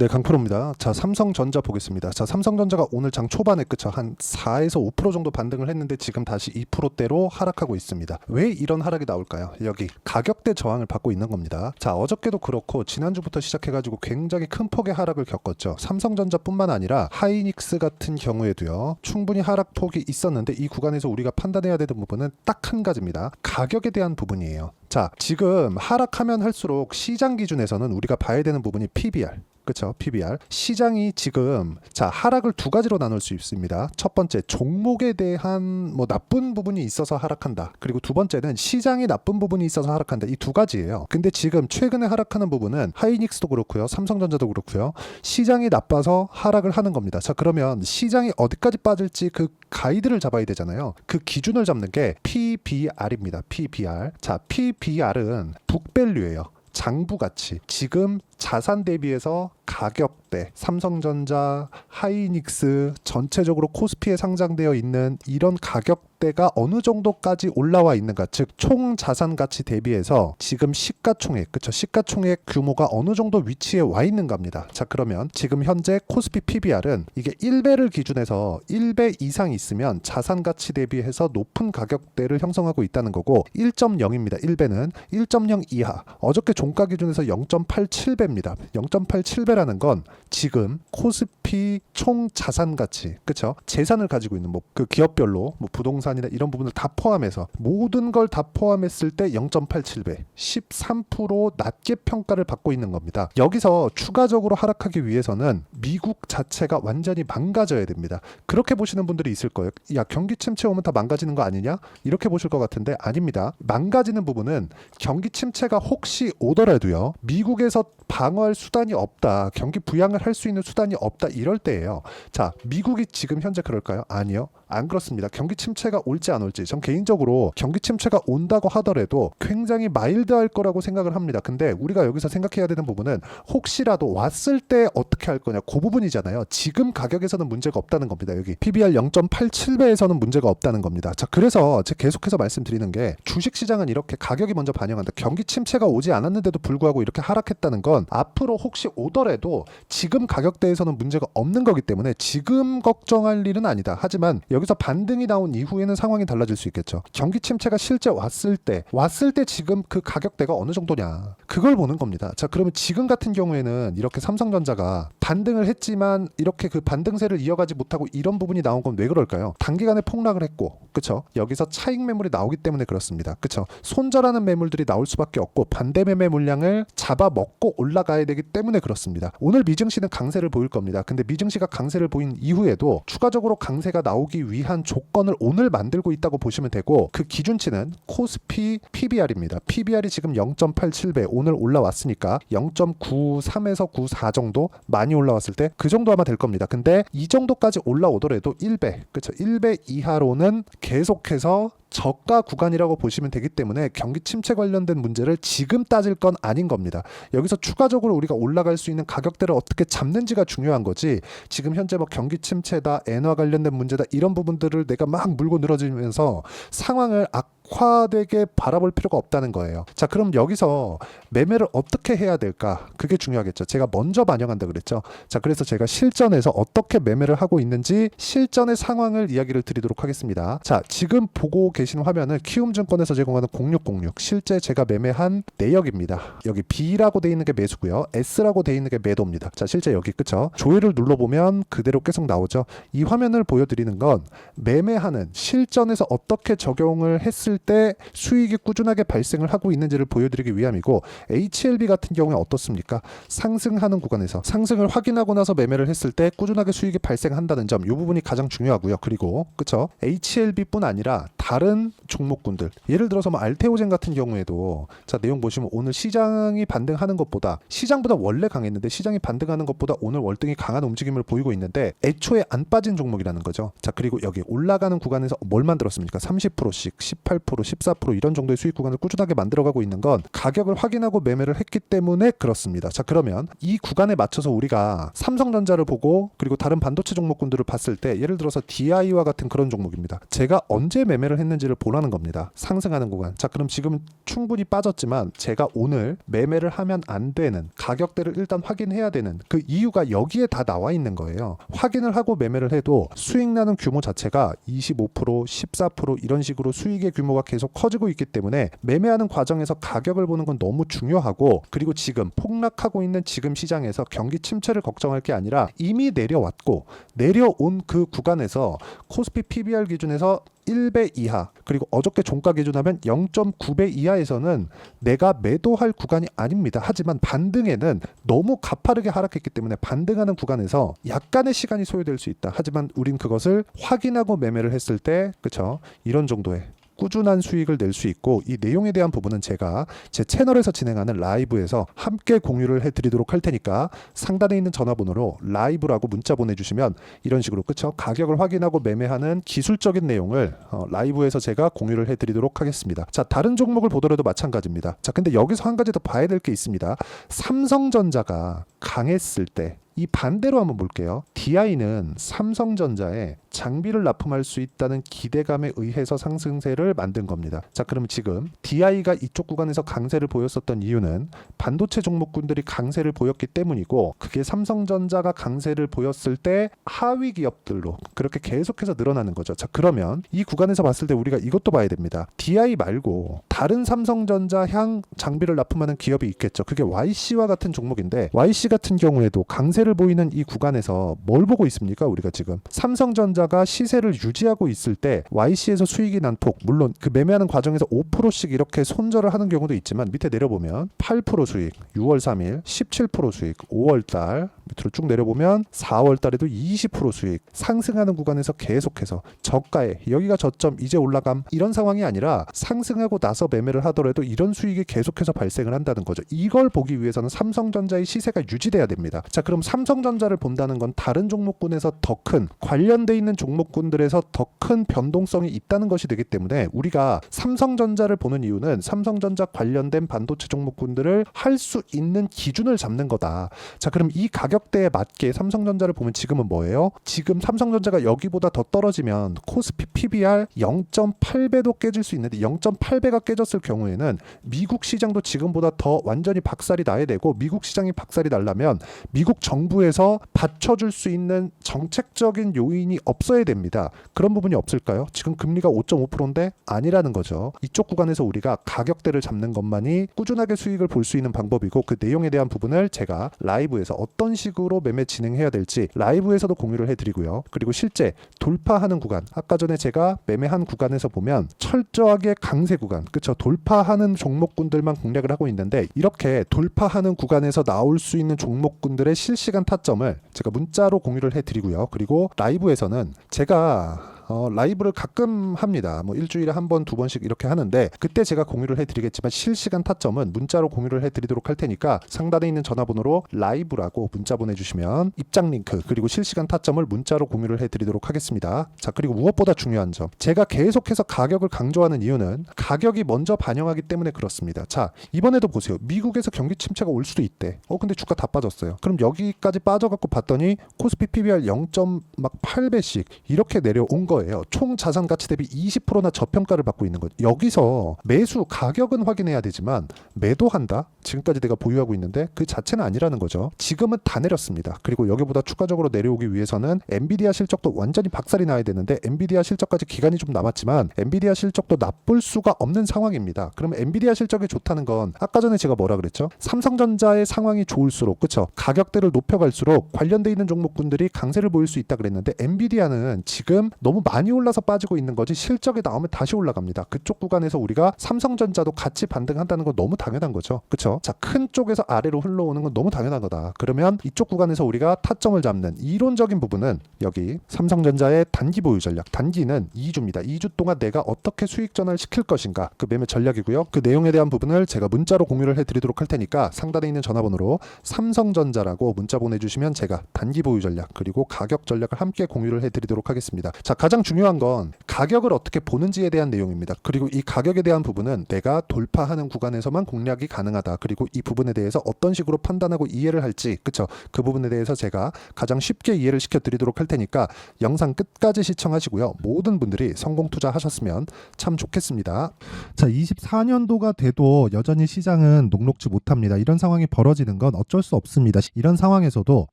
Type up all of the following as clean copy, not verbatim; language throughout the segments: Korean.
네, 강프로입니다. 자, 삼성전자 보겠습니다. 자, 삼성전자가 오늘 장 초반에 그쵸 한 4에서 5% 정도 반등을 했는데 지금 다시 2%대로 하락하고 있습니다. 왜 이런 하락이 나올까요? 여기 가격대 저항을 받고 있는 겁니다. 자, 어저께도 그렇고 지난주부터 시작해가지고 굉장히 큰 폭의 하락을 겪었죠. 삼성전자뿐만 아니라 하이닉스 같은 경우에도요. 충분히 하락폭이 있었는데 이 구간에서 우리가 판단해야 되는 부분은 딱 한 가지입니다. 가격에 대한 부분이에요. 자, 지금 하락하면 할수록 시장 기준에서는 우리가 봐야 되는 부분이 PBR. 그렇죠. PBR. 시장이 지금 자 하락을 두 가지로 나눌 수 있습니다. 첫 번째 종목에 대한 뭐 나쁜 부분이 있어서 하락한다. 그리고 두 번째는 시장이 나쁜 부분이 있어서 하락한다. 이 두 가지예요. 근데 지금 최근에 하락하는 부분은 하이닉스도 그렇고요. 삼성전자도 그렇고요. 시장이 나빠서 하락을 하는 겁니다. 자 그러면 시장이 어디까지 빠질지 그 가이드를 잡아야 되잖아요. 그 기준을 잡는 게 PBR입니다. PBR. 자 PBR은 북밸류예요. 장부 가치. 지금 자산 대비해서 가격대, 삼성전자, 하이닉스 전체적으로 코스피에 상장되어 있는 이런 가격대가 어느 정도까지 올라와 있는가, 즉 총 자산 가치 대비해서 지금 시가총액, 그쵸? 시가총액 규모가 어느 정도 위치에 와 있는가입니다. 자 그러면 지금 현재 코스피 PBR은 이게 1배를 기준해서 1배 이상 있으면 자산 가치 대비해서 높은 가격대를 형성하고 있다는 거고 1.0입니다. 1배는 1.0 이하. 어저께 종가 기준에서 0.87배입니다. 0.87배라는 건 지금 코스피 총 자산 가치, 그쵸? 재산을 가지고 있는 뭐 그 기업별로 뭐 부동산이나 이런 부분을 다 포함해서 모든 걸 다 포함했을 때 0.87배, 13% 낮게 평가를 받고 있는 겁니다. 여기서 추가적으로 하락하기 위해서는 미국 자체가 완전히 망가져야 됩니다. 그렇게 보시는 분들이 있을 거예요. 야, 경기 침체 오면 다 망가지는 거 아니냐? 이렇게 보실 것 같은데 아닙니다. 망가지는 부분은 경기 침체가 혹시 오더라도요. 미국에서 방어할 수단이 없다. 경기 부양을 할 수 있는 수단이 없다. 이럴 때예요. 자, 미국이 지금 현재 그럴까요? 아니요. 안 그렇습니다. 경기 침체가 올지 안 올지 전 개인적으로 경기 침체가 온다고 하더라도 굉장히 마일드할 거라고 생각을 합니다. 근데 우리가 여기서 생각해야 되는 부분은 혹시라도 왔을 때 어떻게 할 거냐 그 부분이잖아요. 지금 가격에서는 문제가 없다는 겁니다. 여기 PBR 0.87배에서는 문제가 없다는 겁니다. 자 그래서 제가 계속해서 말씀드리는 게 주식시장은 이렇게 가격이 먼저 반영한다. 경기 침체가 오지 않았는데도 불구하고 이렇게 하락했다는 건 앞으로 혹시 오더라도 지금 가격대에서는 문제가 없는 거기 때문에 지금 걱정할 일은 아니다. 하지만 여기서 반등이 나온 이후에는 상황이 달라질 수 있겠죠. 경기 침체가 실제 왔을 때 지금 그 가격대가 어느 정도냐 그걸 보는 겁니다. 자 그러면 지금 같은 경우에는 이렇게 삼성전자가 반등을 했지만 이렇게 그 반등세를 이어가지 못하고 이런 부분이 나온 건 왜 그럴까요? 단기간에 폭락을 했고 그쵸? 여기서 차익 매물이 나오기 때문에 그렇습니다. 그쵸? 손절하는 매물들이 나올 수밖에 없고 반대 매매 물량을 잡아먹고 올라가야 되기 때문에 그렇습니다. 오늘 미증시는 강세를 보일 겁니다. 근데 미증시가 강세를 보인 이후에도 추가적으로 강세가 나오기 위한 조건을 오늘 만들고 있다고 보시면 되고 그 기준치는 코스피 PBR입니다. PBR이 지금 0.87배 오늘 올라왔으니까 0.93에서 94 정도 많이 올라왔을 때 그 정도 아마 될 겁니다. 근데 이 정도까지 올라오더라도 1배 그렇죠? 1배 이하로는 계속해서 저가 구간이라고 보시면 되기 때문에 경기 침체 관련된 문제를 지금 따질 건 아닌 겁니다. 여기서 추가적으로 우리가 올라갈 수 있는 가격대를 어떻게 잡는지가 중요한 거지 지금 현재 뭐 경기 침체다 엔화 관련된 문제다 이런 부분들을 내가 막 물고 늘어지면서 상황을 악화되게 바라볼 필요가 없다는 거예요. 자 그럼 여기서 매매를 어떻게 해야 될까? 그게 중요하겠죠. 제가 먼저 반영한다 그랬죠. 자 그래서 제가 실전에서 어떻게 매매를 하고 있는지 실전의 상황을 이야기를 드리도록 하겠습니다. 자 지금 보고 계신 화면은 키움증권에서 제공하는 0606 실제 제가 매매한 내역입니다. 여기 B라고 돼 있는 게 매수고요. S라고 돼 있는 게 매도입니다. 자 실제 여기 그쵸? 조회를 눌러보면 그대로 계속 나오죠. 이 화면을 보여드리는 건 매매하는 실전에서 어떻게 적용을 했을 때 수익이 꾸준하게 발생을 하고 있는지를 보여드리기 위함이고 HLB 같은 경우에 어떻습니까? 상승하는 구간에서 상승을 확인하고 나서 매매를 했을 때 꾸준하게 수익이 발생한다는 점 이 부분이 가장 중요하고요. 그리고 그쵸? HLB뿐 아니라 다른 종목군들 예를 들어서 뭐 알테오젠 같은 경우에도 자 내용 보시면 오늘 시장이 반등하는 것보다 시장보다 원래 강했는데 시장이 반등하는 것보다 오늘 월등히 강한 움직임을 보이고 있는데 애초에 안 빠진 종목이라는 거죠. 자 그리고 여기 올라가는 구간에서 뭘 만들었습니까? 30%씩 18% 14% 이런 정도의 수익 구간을 꾸준하게 만들어가고 있는 건 가격을 확인하고 매매를 했기 때문에 그렇습니다. 자, 그러면 이 구간에 맞춰서 우리가 삼성전자를 보고 그리고 다른 반도체 종목군들을 봤을 때 예를 들어서 DI와 같은 그런 종목입니다. 제가 언제 매매를 했는지를 보라는 겁니다. 상승하는 구간. 자, 그럼 지금은 충분히 빠졌지만 제가 오늘 매매를 하면 안 되는 가격대를 일단 확인해야 되는 그 이유가 여기에 다 나와 있는 거예요. 확인을 하고 매매를 해도 수익 나는 규모 자체가 25%, 14% 이런 식으로 수익의 규모가 계속 커지고 있기 때문에 매매하는 과정에서 가격을 보는 건 너무 중요하고, 그리고 지금 폭락하고 있는 지금 시장에서 경기 침체를 걱정할 게 아니라 이미 내려왔고 내려온 그 구간에서 코스피 PBR 기준에서 1배 이하, 그리고 어저께 종가 기준하면 0.9배 이하에서는 내가 매도할 구간이 아닙니다. 하지만 반등에는 너무 가파르게 하락했기 때문에 반등하는 구간에서 약간의 시간이 소요될 수 있다. 하지만 우린 그것을 확인하고 매매를 했을 때, 그쵸, 이런 정도의 꾸준한 수익을 낼 수 있고, 이 내용에 대한 부분은 제가 제 채널에서 진행하는 라이브에서 함께 공유를 해드리도록 할 테니까 상단에 있는 전화번호로 라이브라고 문자 보내주시면 이런 식으로, 그쵸, 가격을 확인하고 매매하는 기술적인 내용을 라이브에서 제가 공유를 해드리도록 하겠습니다. 자, 다른 종목을 보더라도 마찬가지입니다. 자, 근데 여기서 한 가지 더 봐야 될 게 있습니다. 삼성전자가 강했을 때 이 반대로 한번 볼게요. DI는 삼성전자에 장비를 납품할 수 있다는 기대감에 의해서 상승세를 만든 겁니다. 자, 그럼 지금 DI가 이쪽 구간에서 강세를 보였었던 이유는 반도체 종목군들이 강세를 보였기 때문이고, 그게 삼성전자가 강세를 보였을 때 하위 기업들로 그렇게 계속해서 늘어나는 거죠. 자, 그러면 이 구간에서 봤을 때 우리가 이것도 봐야 됩니다. DI 말고 다른 삼성전자 향 장비를 납품하는 기업이 있겠죠. 그게 YC와 같은 종목인데, YC 같은 경우에도 강세를 보이는 이 구간에서 뭘 보고 있습니까? 우리가 지금 삼성전자가 시세를 유지하고 있을 때 YC에서 수익이 난 폭, 물론 그 매매하는 과정에서 5%씩 이렇게 손절을 하는 경우도 있지만 밑에 내려보면 8% 수익, 6월 3일 17% 수익, 5월달 밑으로 쭉 내려보면 4월달에도 20% 수익, 상승하는 구간에서 계속해서 저가에 여기가 저점 이제 올라감 이런 상황이 아니라 상승하고 나서 매매를 하더라도 이런 수익이 계속해서 발생을 한다는 거죠. 이걸 보기 위해서는 삼성전자의 시세가 유지돼야 됩니다. 자, 그럼 삼성전자를 본다는 건 다른 종목군에서 더 큰, 관련돼 있는 종목군들에서 더 큰 변동성이 있다는 것이 되기 때문에 우리가 삼성전자를 보는 이유는 삼성전자 관련된 반도체 종목군들을 할 수 있는 기준을 잡는 거다. 자, 그럼 이 가격대에 맞게 삼성전자를 보면 지금은 뭐예요? 지금 삼성전자가 여기보다 더 떨어지면 코스피 PBR 0.8배도 깨질 수 있는데, 0.8배가 깨졌을 경우에는 미국 시장도 지금보다 더 완전히 박살이 나야 되고, 미국 시장이 박살이 나려면 미국 정부에서 받쳐줄 수 있는 정책적인 요인이 없어야 됩니다. 그런 부분이 없을까요? 지금 금리가 5.5%인데 아니라는 거죠. 이쪽 구간에서 우리가 가격대를 잡는 것만이 꾸준하게 수익을 볼 수 있는 방법이고, 그 내용에 대한 부분을 제가 라이브에서 어떤 식으로 매매 진행해야 될지 라이브에서도 공유를 해드리고요. 그리고 실제 돌파하는 구간, 아까 전에 제가 매매한 구간에서 보면 철저하게 강세 구간, 그쵸, 돌파하는 종목군들만 공략을 하고 있는데, 이렇게 돌파하는 구간에서 나올 수 있는 종목군들의 실시간 타점을 제가 문자로 공유를 해드리고요. 그리고 라이브에서는 제가 라이브를 가끔 합니다. 뭐 일주일에 한 번, 두 번씩 이렇게 하는데, 그때 제가 공유를 해드리겠지만 실시간 타점은 문자로 공유를 해드리도록 할 테니까 상단에 있는 전화번호로 라이브라고 문자 보내주시면 입장 링크 그리고 실시간 타점을 문자로 공유를 해드리도록 하겠습니다. 자, 그리고 무엇보다 중요한 점, 제가 계속해서 가격을 강조하는 이유는 가격이 먼저 반영하기 때문에 그렇습니다. 자, 이번에도 보세요. 미국에서 경기 침체가 올 수도 있대. 근데 주가 다 빠졌어요. 그럼 여기까지 빠져갖고 봤더니 코스피 PBR 0.8배씩 이렇게 내려온 거 예요. 총 자산 가치 대비 20%나 저평가를 받고 있는 거죠. 여기서 매수 가격은 확인해야 되지만 매도한다? 지금까지 내가 보유하고 있는데 그 자체는 아니라는 거죠. 지금은 다 내렸습니다. 그리고 여기보다 추가적으로 내려오기 위해서는 엔비디아 실적도 완전히 박살이 나야 되는데, 엔비디아 실적까지 기간이 좀 남았지만 엔비디아 실적도 나쁠 수가 없는 상황입니다. 그러면 엔비디아 실적이 좋다는 건 아까 전에 제가 뭐라 그랬죠? 삼성전자의 상황이 좋을수록, 그쵸, 가격대를 높여갈수록 관련돼 있는 종목군들이 강세를 보일 수 있다 그랬는데, 엔비디아는 지금 너무 많이 올라서 빠지고 있는 거지 실적이 나오면 다시 올라갑니다. 그쪽 구간에서 우리가 삼성전자도 같이 반등한다는 건 너무 당연한 거죠. 그쵸? 자, 큰 쪽에서 아래로 흘러오는 건 너무 당연한 거다. 그러면 이쪽 구간에서 우리가 타점을 잡는 이론적인 부분은 여기 삼성전자의 단기 보유 전략, 단기는 2주입니다. 2주 동안 내가 어떻게 수익 전환을 시킬 것인가, 그 매매 전략이고요. 그 내용에 대한 부분을 제가 문자로 공유를 해드리도록 할 테니까 상단에 있는 전화번호로 삼성전자라고 문자 보내주시면 제가 단기 보유 전략 그리고 가격 전략을 함께 공유를 해드리도록 하겠습니다. 자, 가장 가장 중요한 건 가격을 어떻게 보는지에 대한 내용입니다. 그리고 이 가격에 대한 부분은 내가 돌파하는 구간에서만 공략이 가능하다. 그리고 이 부분에 대해서 어떤 식으로 판단하고 이해를 할지, 그쵸? 그 부분에 대해서 제가 가장 쉽게 이해를 시켜드리도록 할 테니까 영상 끝까지 시청하시고요. 모든 분들이 성공 투자하셨으면 참 좋겠습니다. 자, 24년도가 돼도 여전히 시장은 녹록지 못합니다. 이런 상황이 벌어지는 건 어쩔 수 없습니다. 이런 상황에서도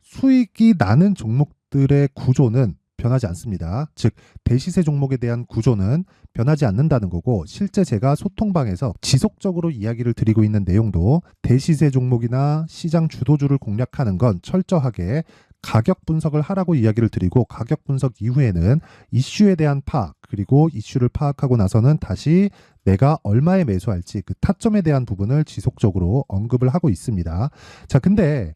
수익이 나는 종목들의 구조는 변하지 않습니다. 즉 대시세 종목에 대한 구조는 변하지 않는다는 거고, 실제 제가 소통방에서 지속적으로 이야기를 드리고 있는 내용도 대시세 종목이나 시장 주도주를 공략하는 건 철저하게 가격 분석을 하라고 이야기를 드리고, 가격 분석 이후에는 이슈에 대한 파악, 그리고 이슈를 파악하고 나서는 다시 내가 얼마에 매수할지 그 타점에 대한 부분을 지속적으로 언급을 하고 있습니다. 자, 근데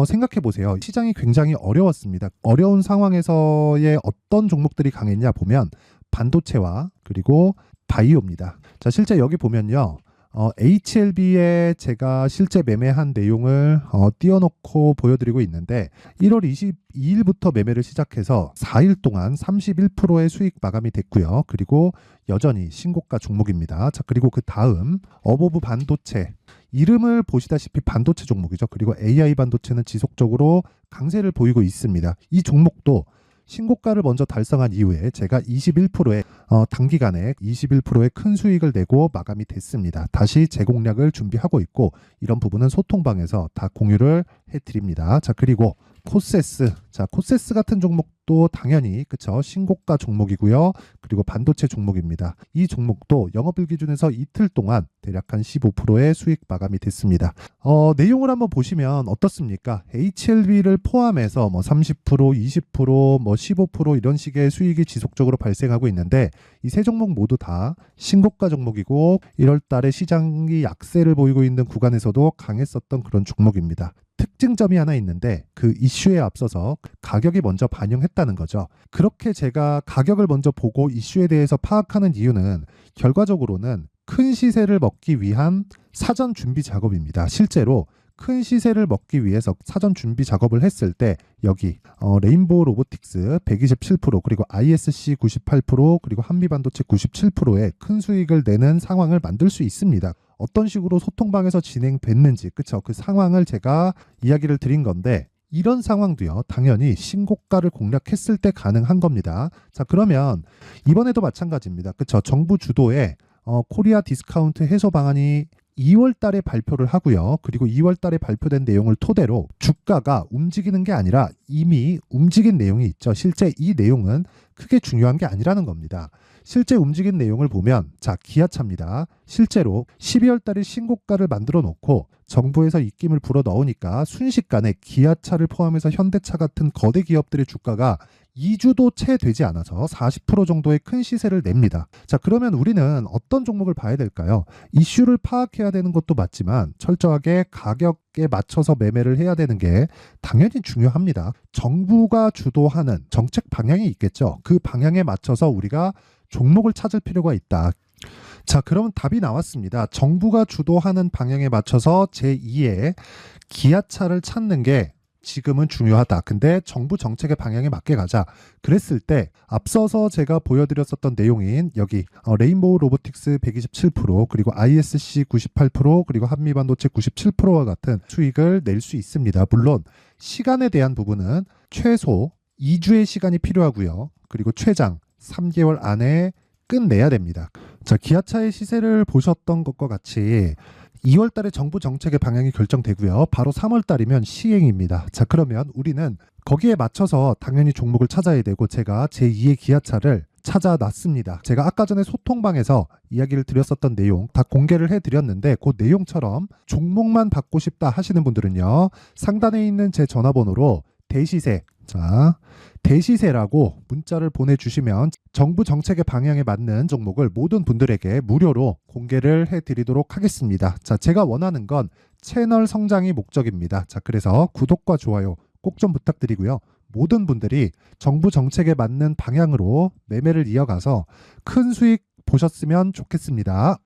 생각해 보세요. 시장이 굉장히 어려웠습니다. 어려운 상황에서의 어떤 종목들이 강했냐 보면 반도체와 그리고 바이오입니다. 자, 실제 여기 보면요. HLB에 제가 실제 매매한 내용을 띄워놓고 보여드리고 있는데, 1월 22일부터 매매를 시작해서 4일 동안 31%의 수익 마감이 됐고요. 그리고 여전히 신고가 종목입니다. 자, 그리고 그 다음 어보브 반도체, 이름을 보시다시피 반도체 종목이죠. 그리고 AI 반도체는 지속적으로 강세를 보이고 있습니다. 이 종목도 신고가를 먼저 달성한 이후에 제가 21%의 단기간에 21%의 큰 수익을 내고 마감이 됐습니다. 다시 재공략을 준비하고 있고, 이런 부분은 소통방에서 다 공유를 해드립니다. 자, 그리고 코세스, 자, 코세스 같은 종목도 당연히 그쵸, 신고가 종목이고요. 그리고 반도체 종목입니다. 이 종목도 영업일 기준에서 이틀 동안 대략 한 15%의 수익 마감이 됐습니다. 내용을 한번 보시면 어떻습니까? HLB를 포함해서 뭐 30%, 20%, 뭐 15% 이런 식의 수익이 지속적으로 발생하고 있는데, 이 세 종목 모두 다 신고가 종목이고 1월 달에 시장이 약세를 보이고 있는 구간에서도 강했었던 그런 종목입니다. 특징점이 하나 있는데, 그 이슈에 앞서서 가격이 먼저 반영했다는 거죠. 그렇게 제가 가격을 먼저 보고 이슈에 대해서 파악하는 이유는 결과적으로는 큰 시세를 먹기 위한 사전 준비 작업입니다. 실제로 큰 시세를 먹기 위해서 사전 준비 작업을 했을 때 여기 레인보우 로보틱스 127%, 그리고 ISC 98%, 그리고 한미반도체 97%의 큰 수익을 내는 상황을 만들 수 있습니다. 어떤 식으로 소통방에서 진행됐는지, 그쵸? 그 상황을 제가 이야기를 드린 건데, 이런 상황도요, 당연히 신고가를 공략했을 때 가능한 겁니다. 자, 그러면 이번에도 마찬가지입니다. 그쵸? 정부 주도의 코리아 디스카운트 해소 방안이 2월 달에 발표를 하고요. 그리고 2월 달에 발표된 내용을 토대로 주가가 움직이는 게 아니라 이미 움직인 내용이 있죠. 실제 이 내용은 크게 중요한 게 아니라는 겁니다. 실제 움직인 내용을 보면, 자, 기아차입니다. 실제로 12월 달에 신고가를 만들어 놓고 정부에서 입김을 불어 넣으니까 순식간에 기아차를 포함해서 현대차 같은 거대 기업들의 주가가 2주도 채 되지 않아서 40% 정도의 큰 시세를 냅니다. 자, 그러면 우리는 어떤 종목을 봐야 될까요? 이슈를 파악해야 되는 것도 맞지만 철저하게 가격에 맞춰서 매매를 해야 되는 게 당연히 중요합니다. 정부가 주도하는 정책 방향이 있겠죠. 그 방향에 맞춰서 우리가 종목을 찾을 필요가 있다. 자, 그러면 답이 나왔습니다. 정부가 주도하는 방향에 맞춰서 제2의 기아차를 찾는 게 지금은 중요하다. 근데 정부 정책의 방향에 맞게 가자. 그랬을 때 앞서서 제가 보여드렸었던 내용인 여기 레인보우 로보틱스 127%, 그리고 ISC 98%, 그리고 한미반도체 97%와 같은 수익을 낼 수 있습니다. 물론 시간에 대한 부분은 최소 2주의 시간이 필요하고요. 그리고 최장 3개월 안에 끝내야 됩니다. 자, 기아차의 시세를 보셨던 것과 같이 2월 달에 정부 정책의 방향이 결정되고요. 바로 3월 달이면 시행입니다. 자, 그러면 우리는 거기에 맞춰서 당연히 종목을 찾아야 되고, 제가 제2의 기아차를 찾아놨습니다. 제가 아까 전에 소통방에서 이야기를 드렸었던 내용 다 공개를 해드렸는데, 그 내용처럼 종목만 받고 싶다 하시는 분들은요, 상단에 있는 제 전화번호로 대시세, 자, 대시세라고 문자를 보내주시면 정부 정책의 방향에 맞는 종목을 모든 분들에게 무료로 공개를 해드리도록 하겠습니다. 자, 제가 원하는 건 채널 성장이 목적입니다. 자, 그래서 구독과 좋아요 꼭 좀 부탁드리고요. 모든 분들이 정부 정책에 맞는 방향으로 매매를 이어가서 큰 수익 보셨으면 좋겠습니다.